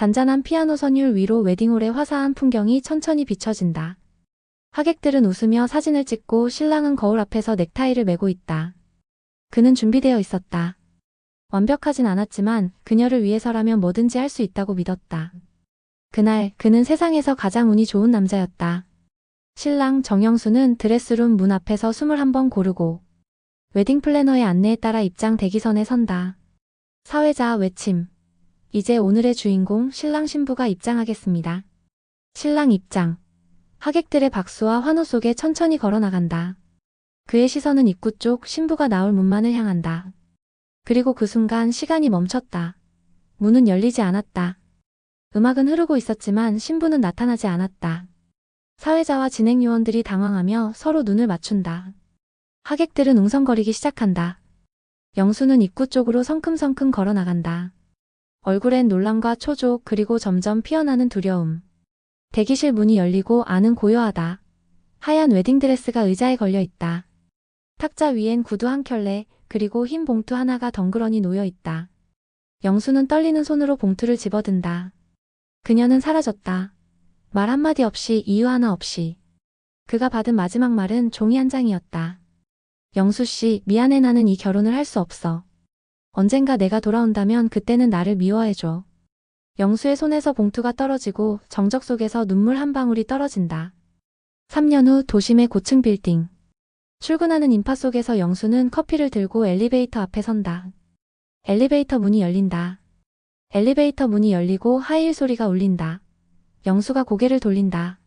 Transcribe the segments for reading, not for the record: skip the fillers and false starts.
잔잔한 피아노 선율 위로 웨딩홀의 화사한 풍경이 천천히 비춰진다. 하객들은 웃으며 사진을 찍고 신랑은 거울 앞에서 넥타이를 매고 있다. 그는 준비되어 있었다. 완벽하진 않았지만 그녀를 위해서라면 뭐든지 할 수 있다고 믿었다. 그날 그는 세상에서 가장 운이 좋은 남자였다. 신랑 정영수는 드레스룸 문 앞에서 숨을 한번 고르고 웨딩 플래너의 안내에 따라 입장 대기선에 선다. 사회자 외침. 이제 오늘의 주인공 신랑 신부가 입장하겠습니다. 신랑 입장. 하객들의 박수와 환호 속에 천천히 걸어나간다. 그의 시선은 입구 쪽 신부가 나올 문만을 향한다. 그리고 그 순간 시간이 멈췄다. 문은 열리지 않았다. 음악은 흐르고 있었지만 신부는 나타나지 않았다. 사회자와 진행 요원들이 당황하며 서로 눈을 맞춘다. 하객들은 웅성거리기 시작한다. 영수는 입구 쪽으로 성큼성큼 걸어나간다. 얼굴엔 놀람과 초조 그리고 점점 피어나는 두려움. 대기실 문이 열리고 안은 고요하다. 하얀 웨딩드레스가 의자에 걸려 있다. 탁자 위엔 구두 한 켤레 그리고 흰 봉투 하나가 덩그러니 놓여 있다. 영수는 떨리는 손으로 봉투를 집어든다. 그녀는 사라졌다. 말 한마디 없이 이유 하나 없이. 그가 받은 마지막 말은 종이 한 장이었다. 영수 씨, 미안해 나는 이 결혼을 할 수 없어. 언젠가 내가 돌아온다면 그때는 나를 미워해줘. 영수의 손에서 봉투가 떨어지고 정적 속에서 눈물 한 방울이 떨어진다. 3년 후 도심의 고층 빌딩. 출근하는 인파 속에서 영수는 커피를 들고 엘리베이터 앞에 선다. 엘리베이터 문이 열린다. 엘리베이터 문이 열리고 하이힐 소리가 울린다. 영수가 고개를 돌린다.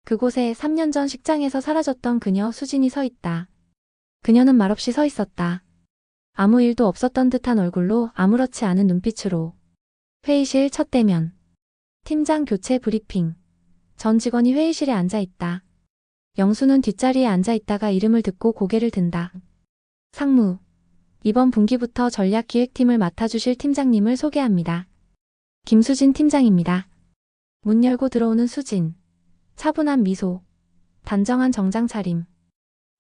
그곳에 3년 전 식장에서 사라졌던 그녀 수진이 서 있다. 그녀는 말없이 서 있었다. 아무 일도 없었던 듯한 얼굴로 아무렇지 않은 눈빛으로. 회의실 첫 대면. 팀장 교체 브리핑. 전 직원이 회의실에 앉아 있다. 영수는 뒷자리에 앉아 있다가 이름을 듣고 고개를 든다. 상무. 이번 분기부터 전략기획팀을 맡아주실 팀장님을 소개합니다. 김수진 팀장입니다. 문 열고 들어오는 수진. 차분한 미소. 단정한 정장 차림.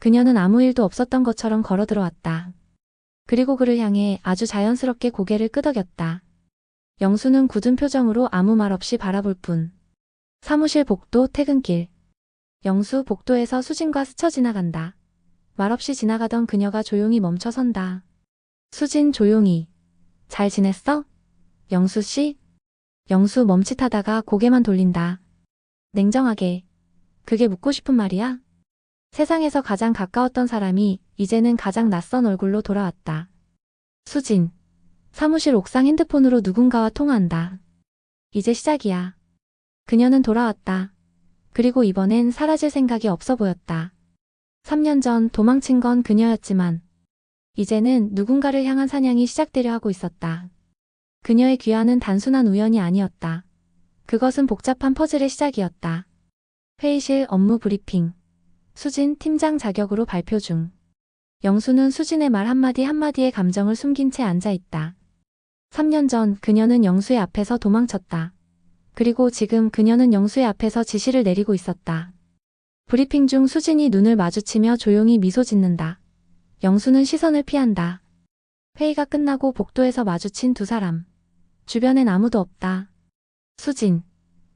그녀는 아무 일도 없었던 것처럼 걸어 들어왔다. 그리고 그를 향해 아주 자연스럽게 고개를 끄덕였다. 영수는 굳은 표정으로 아무 말 없이 바라볼 뿐. 사무실 복도 퇴근길. 영수 복도에서 수진과 스쳐 지나간다. 말없이 지나가던 그녀가 조용히 멈춰선다. 수진 조용히. 잘 지냈어? 영수 씨? 영수 멈칫하다가 고개만 돌린다. 냉정하게. 그게 묻고 싶은 말이야? 세상에서 가장 가까웠던 사람이 이제는 가장 낯선 얼굴로 돌아왔다. 수진. 사무실 옥상 핸드폰으로 누군가와 통화한다. 이제 시작이야. 그녀는 돌아왔다. 그리고 이번엔 사라질 생각이 없어 보였다. 3년 전 도망친 건 그녀였지만 이제는 누군가를 향한 사냥이 시작되려 하고 있었다. 그녀의 귀환은 단순한 우연이 아니었다. 그것은 복잡한 퍼즐의 시작이었다. 회의실 업무 브리핑. 수진 팀장 자격으로 발표 중. 영수는 수진의 말 한마디 한마디의 감정을 숨긴 채 앉아있다. 3년 전 그녀는 영수의 앞에서 도망쳤다. 그리고 지금 그녀는 영수의 앞에서 지시를 내리고 있었다. 브리핑 중 수진이 눈을 마주치며 조용히 미소 짓는다. 영수는 시선을 피한다. 회의가 끝나고 복도에서 마주친 두 사람. 주변엔 아무도 없다. 수진.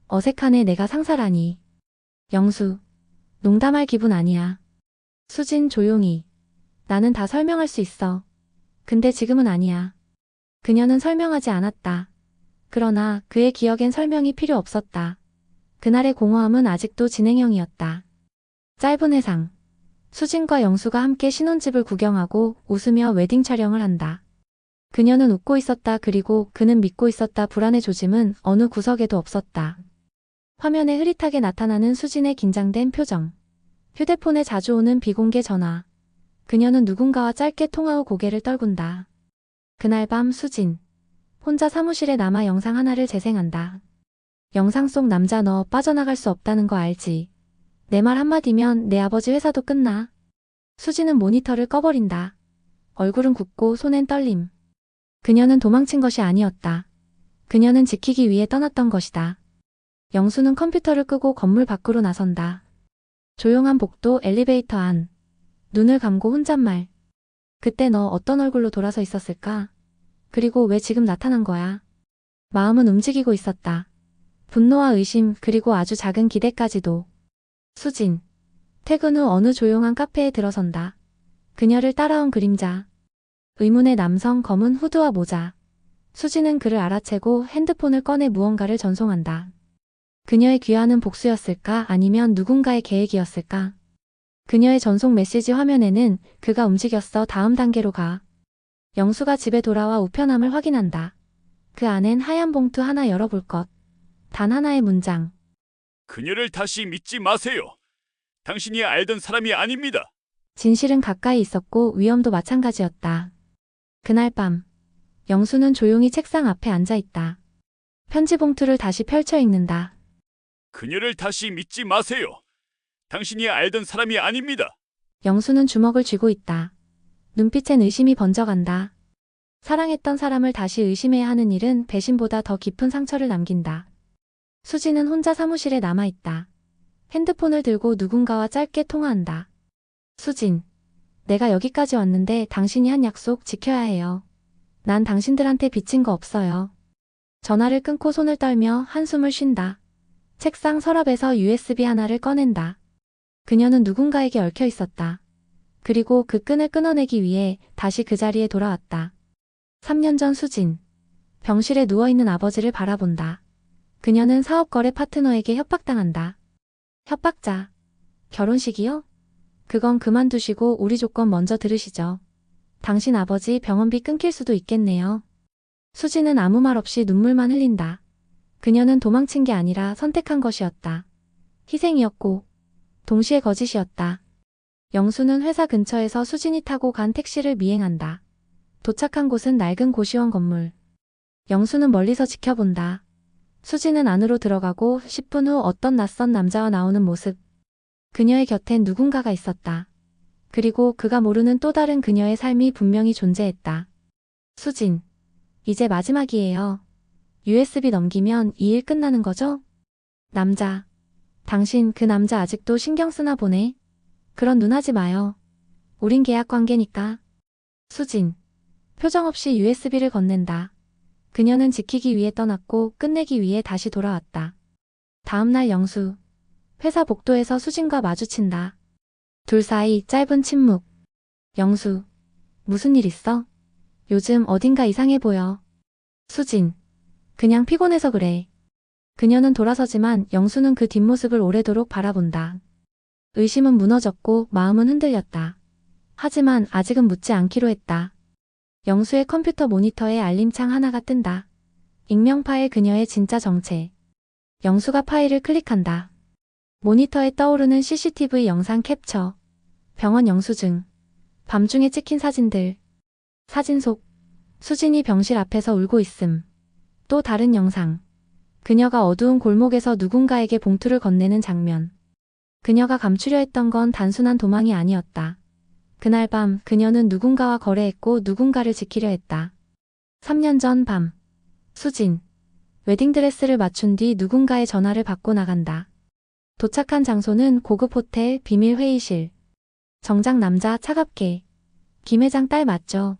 어색하네 내가 상사라니. 영수. 농담할 기분 아니야. 수진 조용히. 나는 다 설명할 수 있어. 근데 지금은 아니야. 그녀는 설명하지 않았다. 그러나 그의 기억엔 설명이 필요 없었다. 그날의 공허함은 아직도 진행형이었다. 짧은 회상. 수진과 영수가 함께 신혼집을 구경하고 웃으며 웨딩 촬영을 한다. 그녀는 웃고 있었다. 그리고 그는 믿고 있었다. 불안의 조짐은 어느 구석에도 없었다. 화면에 흐릿하게 나타나는 수진의 긴장된 표정. 휴대폰에 자주 오는 비공개 전화. 그녀는 누군가와 짧게 통화 후 고개를 떨군다. 그날 밤 수진. 혼자 사무실에 남아 영상 하나를 재생한다. 영상 속 남자 너 빠져나갈 수 없다는 거 알지? 내 말 한마디면 내 아버지 회사도 끝나. 수진은 모니터를 꺼버린다. 얼굴은 굳고 손엔 떨림. 그녀는 도망친 것이 아니었다. 그녀는 지키기 위해 떠났던 것이다. 영수는 컴퓨터를 끄고 건물 밖으로 나선다. 조용한 복도 엘리베이터 안. 눈을 감고 혼잣말. 그때 너 어떤 얼굴로 돌아서 있었을까? 그리고 왜 지금 나타난 거야? 마음은 움직이고 있었다. 분노와 의심 그리고 아주 작은 기대까지도. 수진. 퇴근 후 어느 조용한 카페에 들어선다. 그녀를 따라온 그림자. 의문의 남성 검은 후드와 모자. 수진은 그를 알아채고 핸드폰을 꺼내 무언가를 전송한다. 그녀의 귀환은 복수였을까 아니면 누군가의 계획이었을까? 그녀의 전송 메시지 화면에는 그가 움직였어 다음 단계로 가. 영수가 집에 돌아와 우편함을 확인한다. 그 안엔 하얀 봉투 하나 열어볼 것. 단 하나의 문장. 그녀를 다시 믿지 마세요. 당신이 알던 사람이 아닙니다. 진실은 가까이 있었고 위험도 마찬가지였다. 그날 밤. 영수는 조용히 책상 앞에 앉아 있다. 편지 봉투를 다시 펼쳐 읽는다. 그녀를 다시 믿지 마세요. 당신이 알던 사람이 아닙니다. 영수는 주먹을 쥐고 있다. 눈빛엔 의심이 번져간다. 사랑했던 사람을 다시 의심해야 하는 일은 배신보다 더 깊은 상처를 남긴다. 수지는 혼자 사무실에 남아있다. 핸드폰을 들고 누군가와 짧게 통화한다. 수진. 내가 여기까지 왔는데 당신이 한 약속 지켜야 해요. 난 당신들한테 빚진 거 없어요. 전화를 끊고 손을 떨며 한숨을 쉰다. 책상 서랍에서 USB 하나를 꺼낸다. 그녀는 누군가에게 얽혀 있었다. 그리고 그 끈을 끊어내기 위해 다시 그 자리에 돌아왔다. 3년 전 수진. 병실에 누워있는 아버지를 바라본다. 그녀는 사업거래 파트너에게 협박당한다. 협박자. 결혼식이요? 그건 그만두시고 우리 조건 먼저 들으시죠. 당신 아버지 병원비 끊길 수도 있겠네요. 수지는 아무 말 없이 눈물만 흘린다. 그녀는 도망친 게 아니라 선택한 것이었다. 희생이었고 동시에 거짓이었다. 영수는 회사 근처에서 수진이 타고 간 택시를 미행한다. 도착한 곳은 낡은 고시원 건물. 영수는 멀리서 지켜본다. 수진은 안으로 들어가고 10분 후 어떤 낯선 남자와 나오는 모습. 그녀의 곁엔 누군가가 있었다. 그리고 그가 모르는 또 다른 그녀의 삶이 분명히 존재했다. 수진. 이제 마지막이에요. USB 넘기면 이 일 끝나는 거죠? 남자. 당신 그 남자 아직도 신경 쓰나 보네. 그런 눈 하지 마요. 우린 계약 관계니까. 수진. 표정 없이 USB를 건넨다. 그녀는 지키기 위해 떠났고 끝내기 위해 다시 돌아왔다. 다음날 영수. 회사 복도에서 수진과 마주친다. 둘 사이 짧은 침묵. 영수. 무슨 일 있어? 요즘 어딘가 이상해 보여. 수진. 그냥 피곤해서 그래. 그녀는 돌아서지만 영수는 그 뒷모습을 오래도록 바라본다. 의심은 무너졌고 마음은 흔들렸다. 하지만 아직은 묻지 않기로 했다. 영수의 컴퓨터 모니터에 알림창 하나가 뜬다. 익명 파일 그녀의 진짜 정체. 영수가 파일을 클릭한다. 모니터에 떠오르는 CCTV 영상 캡처. 병원 영수증. 밤중에 찍힌 사진들. 사진 속. 수진이 병실 앞에서 울고 있음. 또 다른 영상. 그녀가 어두운 골목에서 누군가에게 봉투를 건네는 장면. 그녀가 감추려 했던 건 단순한 도망이 아니었다. 그날 밤 그녀는 누군가와 거래했고 누군가를 지키려 했다. 3년 전 밤. 수진. 웨딩드레스를 맞춘 뒤 누군가의 전화를 받고 나간다. 도착한 장소는 고급 호텔 비밀 회의실. 정장 남자 차갑게. 김 회장 딸 맞죠?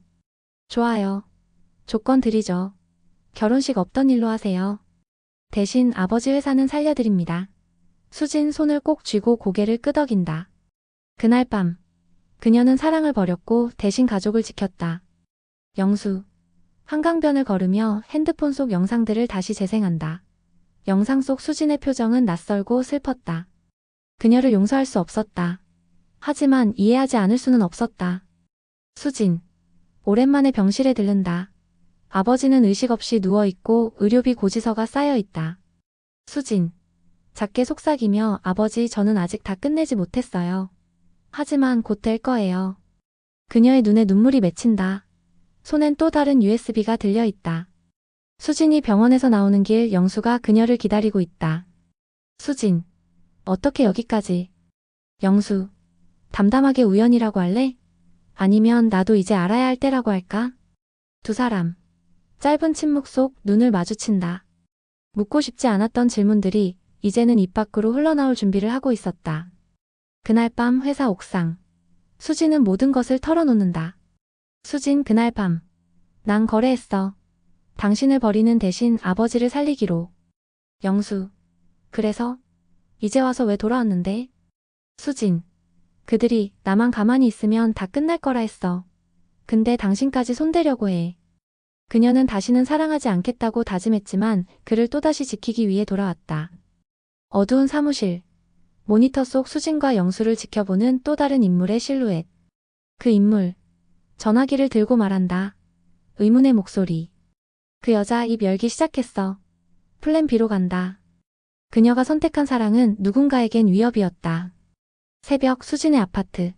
좋아요. 조건 드리죠. 결혼식 없던 일로 하세요. 대신 아버지 회사는 살려드립니다. 수진 손을 꼭 쥐고 고개를 끄덕인다. 그날 밤. 그녀는 사랑을 버렸고 대신 가족을 지켰다. 영수. 한강변을 걸으며 핸드폰 속 영상들을 다시 재생한다. 영상 속 수진의 표정은 낯설고 슬펐다. 그녀를 용서할 수 없었다. 하지만 이해하지 않을 수는 없었다. 수진. 오랜만에 병실에 들른다. 아버지는 의식 없이 누워있고 의료비 고지서가 쌓여있다. 수진. 작게 속삭이며 아버지 저는 아직 다 끝내지 못했어요. 하지만 곧 될 거예요. 그녀의 눈에 눈물이 맺힌다. 손엔 또 다른 USB가 들려있다. 수진이 병원에서 나오는 길 영수가 그녀를 기다리고 있다. 수진. 어떻게 여기까지? 영수. 담담하게 우연이라고 할래? 아니면 나도 이제 알아야 할 때라고 할까? 두 사람. 짧은 침묵 속 눈을 마주친다. 묻고 싶지 않았던 질문들이 이제는 입 밖으로 흘러나올 준비를 하고 있었다. 그날 밤 회사 옥상. 수진은 모든 것을 털어놓는다. 수진 그날 밤. 난 거래했어. 당신을 버리는 대신 아버지를 살리기로. 영수. 그래서? 이제 와서 왜 돌아왔는데? 수진. 그들이 나만 가만히 있으면 다 끝날 거라 했어. 근데 당신까지 손대려고 해. 그녀는 다시는 사랑하지 않겠다고 다짐했지만 그를 또다시 지키기 위해 돌아왔다. 어두운 사무실. 모니터 속 수진과 영수를 지켜보는 또 다른 인물의 실루엣. 그 인물. 전화기를 들고 말한다. 의문의 목소리. 그 여자 입 열기 시작했어. 플랜 B로 간다. 그녀가 선택한 사랑은 누군가에겐 위협이었다. 새벽 수진의 아파트.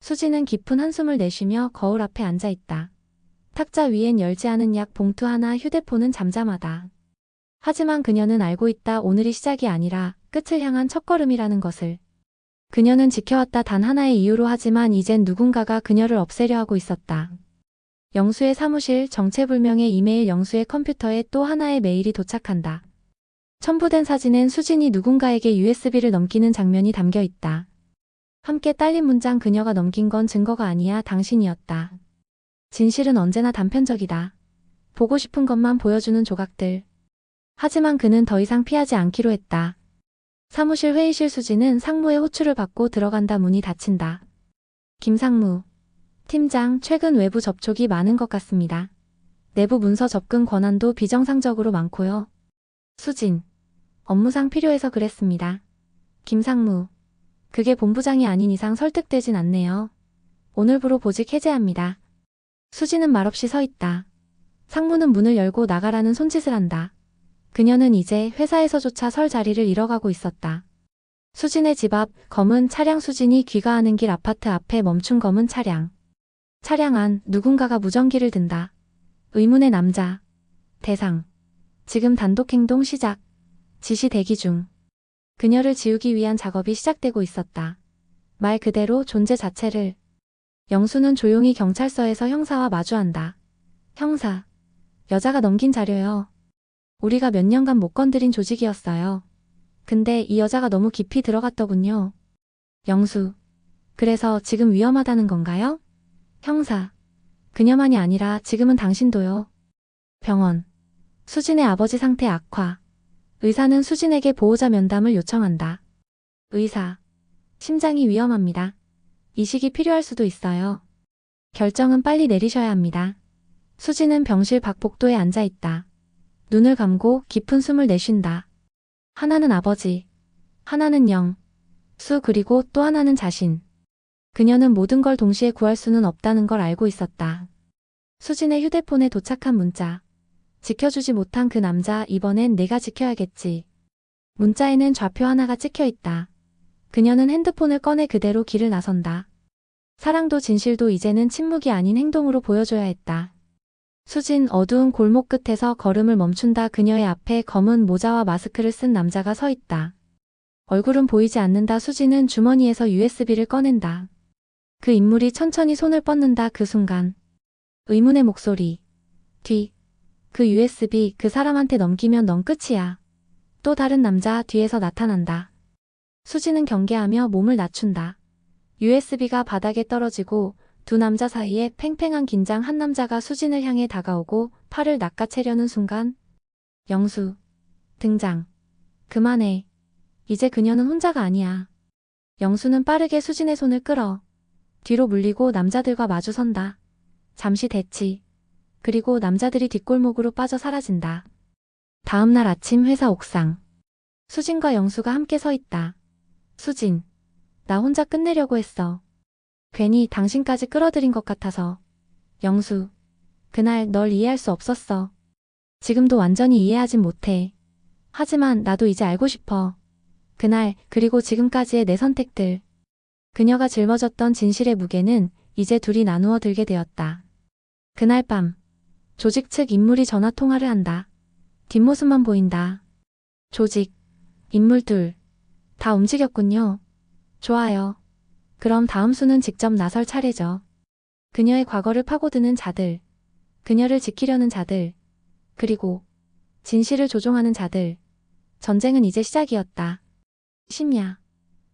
수진은 깊은 한숨을 내쉬며 거울 앞에 앉아있다. 탁자 위엔 열지 않은 약 봉투 하나, 휴대폰은 잠잠하다. 하지만 그녀는 알고 있다. 오늘이 시작이 아니라 끝을 향한 첫걸음이라는 것을. 그녀는 지켜왔다. 단 하나의 이유로. 하지만 이젠 누군가가 그녀를 없애려 하고 있었다. 영수의 사무실. 정체불명의 이메일. 영수의 컴퓨터에 또 하나의 메일이 도착한다. 첨부된 사진엔 수진이 누군가에게 USB를 넘기는 장면이 담겨 있다. 함께 딸린 문장. 그녀가 넘긴 건 증거가 아니야. 당신이었다. 진실은 언제나 단편적이다. 보고 싶은 것만 보여주는 조각들. 하지만 그는 더 이상 피하지 않기로 했다. 사무실 회의실. 수진은 상무의 호출을 받고 들어간다. 문이 닫힌다. 김상무. 팀장, 최근 외부 접촉이 많은 것 같습니다. 내부 문서 접근 권한도 비정상적으로 많고요. 수진. 업무상 필요해서 그랬습니다. 김상무. 그게 본부장이 아닌 이상 설득되진 않네요. 오늘부로 보직 해제합니다. 수진은 말없이 서 있다. 상무는 문을 열고 나가라는 손짓을 한다. 그녀는 이제 회사에서조차 설 자리를 잃어가고 있었다. 수진의 집 앞. 검은 차량. 수진이 귀가하는 길. 아파트 앞에 멈춘 검은 차량. 차량 안. 누군가가 무전기를 든다. 의문의 남자. 대상. 지금 단독 행동 시작. 지시 대기 중. 그녀를 지우기 위한 작업이 시작되고 있었다. 말 그대로 존재 자체를. 영수는 조용히 경찰서에서 형사와 마주한다. 형사. 여자가 넘긴 자료요. 우리가 몇 년간 못 건드린 조직이었어요. 근데 이 여자가 너무 깊이 들어갔더군요. 영수. 그래서 지금 위험하다는 건가요? 형사. 그녀만이 아니라 지금은 당신도요. 병원. 수진의 아버지 상태 악화. 의사는 수진에게 보호자 면담을 요청한다. 의사. 심장이 위험합니다. 이식이 필요할 수도 있어요. 결정은 빨리 내리셔야 합니다. 수진은 병실 밖 복도에 앉아있다. 눈을 감고 깊은 숨을 내쉰다. 하나는 아버지. 하나는 영. 수. 그리고 또 하나는 자신. 그녀는 모든 걸 동시에 구할 수는 없다는 걸 알고 있었다. 수진의 휴대폰에 도착한 문자. 지켜주지 못한 그 남자. 이번엔 내가 지켜야겠지. 문자에는 좌표 하나가 찍혀 있다. 그녀는 핸드폰을 꺼내 그대로 길을 나선다. 사랑도 진실도 이제는 침묵이 아닌 행동으로 보여줘야 했다. 수진. 어두운 골목 끝에서 걸음을 멈춘다. 그녀의 앞에 검은 모자와 마스크를 쓴 남자가 서 있다. 얼굴은 보이지 않는다. 수진은 주머니에서 USB를 꺼낸다. 그 인물이 천천히 손을 뻗는다. 그 순간. 의문의 목소리. 뒤. 그 USB 그 사람한테 넘기면 넌 끝이야. 또 다른 남자 뒤에서 나타난다. 수진은 경계하며 몸을 낮춘다. USB가 바닥에 떨어지고 두 남자 사이에 팽팽한 긴장. 한 남자가 수진을 향해 다가오고 팔을 낚아채려는 순간. 영수. 등장. 그만해. 이제 그녀는 혼자가 아니야. 영수는 빠르게 수진의 손을 끌어 뒤로 물리고 남자들과 마주선다. 잠시 대치. 그리고 남자들이 뒷골목으로 빠져 사라진다. 다음 날 아침. 회사 옥상. 수진과 영수가 함께 서 있다. 수진. 나 혼자 끝내려고 했어. 괜히 당신까지 끌어들인 것 같아서. 영수. 그날 널 이해할 수 없었어. 지금도 완전히 이해하진 못해. 하지만 나도 이제 알고 싶어. 그날 그리고 지금까지의 내 선택들. 그녀가 짊어졌던 진실의 무게는 이제 둘이 나누어 들게 되었다. 그날 밤. 조직 측 인물이 전화 통화를 한다. 뒷모습만 보인다. 조직. 인물 둘. 다 움직였군요. 좋아요. 그럼 다음 수는 직접 나설 차례죠. 그녀의 과거를 파고드는 자들. 그녀를 지키려는 자들. 그리고 진실을 조종하는 자들. 전쟁은 이제 시작이었다. 심야.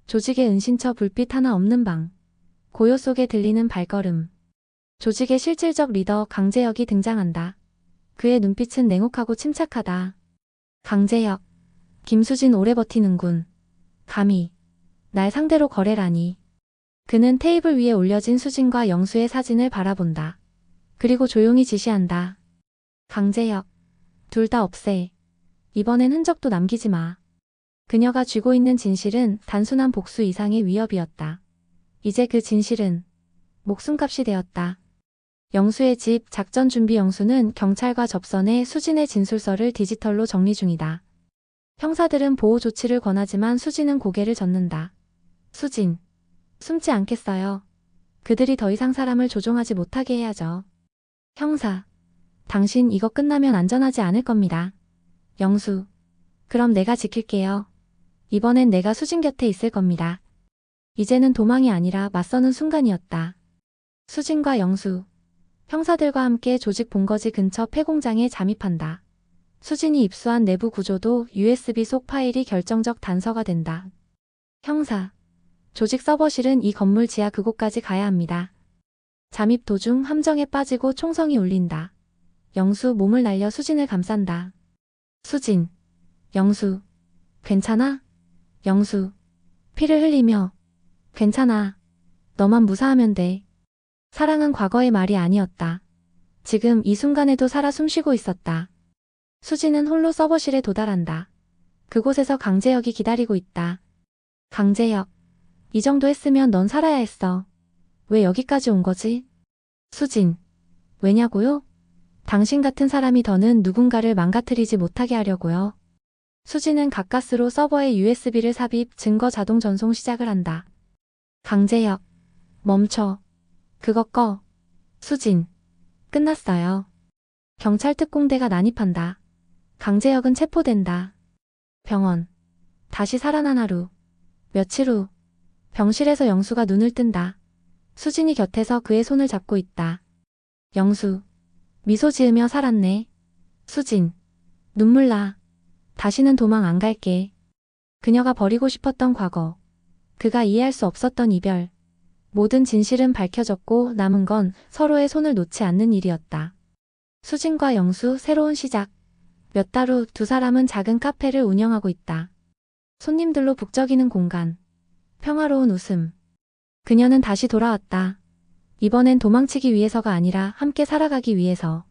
조직의 은신처. 불빛 하나 없는 방. 고요 속에 들리는 발걸음. 조직의 실질적 리더 강재혁이 등장한다. 그의 눈빛은 냉혹하고 침착하다. 강재혁. 김수진 오래 버티는군. 감히. 날 상대로 거래라니. 그는 테이블 위에 올려진 수진과 영수의 사진을 바라본다. 그리고 조용히 지시한다. 강재혁. 둘 다 없애. 이번엔 흔적도 남기지 마. 그녀가 쥐고 있는 진실은 단순한 복수 이상의 위협이었다. 이제 그 진실은 목숨값이 되었다. 영수의 집 작전 준비 영수는 경찰과 접선해 수진의 진술서를 디지털로 정리 중이다. 형사들은 보호 조치를 권하지만 수진은 고개를 젓는다. 수진. 숨지 않겠어요. 그들이 더 이상 사람을 조종하지 못하게 해야죠. 형사. 당신 이거 끝나면 안전하지 않을 겁니다. 영수. 그럼 내가 지킬게요. 이번엔 내가 수진 곁에 있을 겁니다. 이제는 도망이 아니라 맞서는 순간이었다. 수진과 영수. 형사들과 함께 조직 본거지 근처 폐공장에 잠입한다. 수진이 입수한 내부 구조도 USB 속 파일이 결정적 단서가 된다. 형사. 조직 서버실은 이 건물 지하 그곳까지 가야 합니다. 잠입 도중 함정에 빠지고 총성이 울린다. 영수 몸을 날려 수진을 감싼다. 수진. 영수. 괜찮아? 영수. 피를 흘리며. 괜찮아. 너만 무사하면 돼. 사랑은 과거의 말이 아니었다. 지금 이 순간에도 살아 숨쉬고 있었다. 수진은 홀로 서버실에 도달한다. 그곳에서 강재혁이 기다리고 있다. 강재혁. 이 정도 했으면 넌 살아야 했어. 왜 여기까지 온 거지? 수진. 왜냐고요? 당신 같은 사람이 더는 누군가를 망가뜨리지 못하게 하려고요. 수진은 가까스로 서버에 USB를 삽입, 증거 자동 전송 시작을 한다. 강재혁. 멈춰. 그거 꺼. 수진. 끝났어요. 경찰 특공대가 난입한다. 강재혁은 체포된다. 병원. 다시 살아난 하루. 며칠 후. 병실에서 영수가 눈을 뜬다. 수진이 곁에서 그의 손을 잡고 있다. 영수. 미소 지으며 살았네. 수진. 눈물 나. 다시는 도망 안 갈게. 그녀가 버리고 싶었던 과거. 그가 이해할 수 없었던 이별. 모든 진실은 밝혀졌고 남은 건 서로의 손을 놓지 않는 일이었다. 수진과 영수 새로운 시작. 몇 달 후 두 사람은 작은 카페를 운영하고 있다. 손님들로 북적이는 공간. 평화로운 웃음. 그녀는 다시 돌아왔다. 이번엔 도망치기 위해서가 아니라 함께 살아가기 위해서.